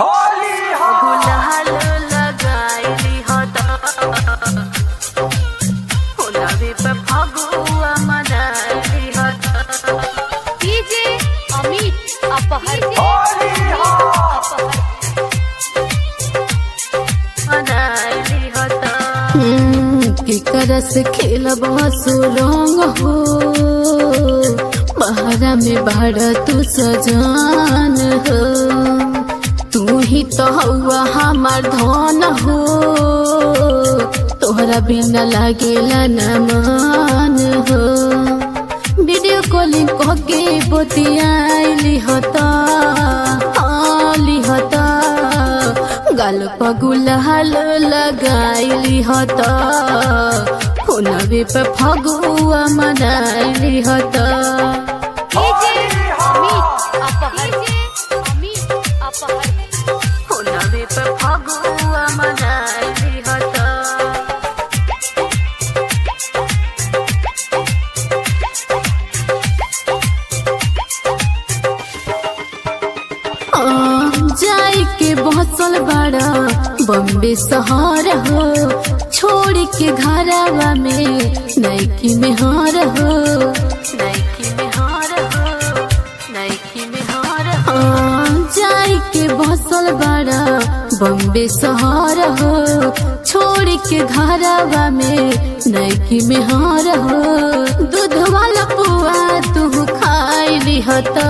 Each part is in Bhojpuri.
गुलाल लगाइली हत होलावे पे फगुआ मनाइली हत डीजे अमित अपहर मनाइली हत केकरा से खेलब सुरंग हो बहरा में बाड़ा तू सजान हो तू ही तो हुआ हमार धन हो तोहरा बिना लागेला न मान हो वीडियो कॉलिंग कह के बतियाइली हता गाल पगुलाल लगाइली हता फोनवे पे फगुआ मनाइली हता डीजे अमित अपहर होलावे पे फगुआ मनाइली हत जाई के बहसल बड़ा बम्बे शहर हो छोड़ के घरवा में नैकी में हार हो जाई के बहसल बड़ा बम्बे शहर हो छोड़ के घरवा में नैकी में हार हो दूध वाला पुआ तू खाइली हता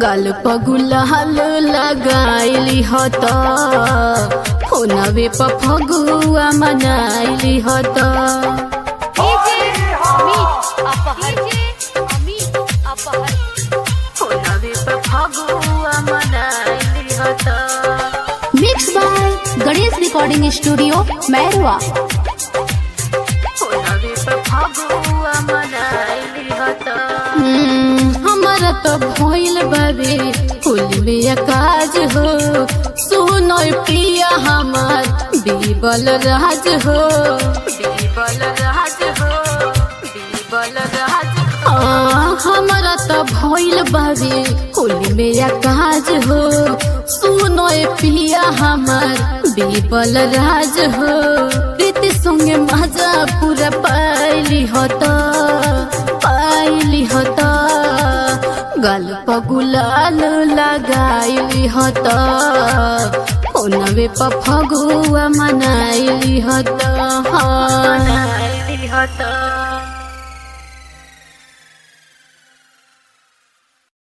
गाल पगुलाल लगाइली हता फोनवे पे फगुआ मनाइली हता डीजे अमित अपहर होलावे पे फगुआ मनाइली हत mix by Ganesh recording studio Mairwa होलावे पे फगुआ मनाइली हत हमारा तो भइल बाबे फूल में काज हो सुनो पिया हमार बीबल राज हो हमारा तो भइल बाबे फूल में काज हो सुनो पिया हमार बीबल राज हो प्रीति संगे मजा पूरा पाइली हता गाल पगुलाल लगाइली हता फोनवे पे फगुआ मनाइली हता मनाइली हत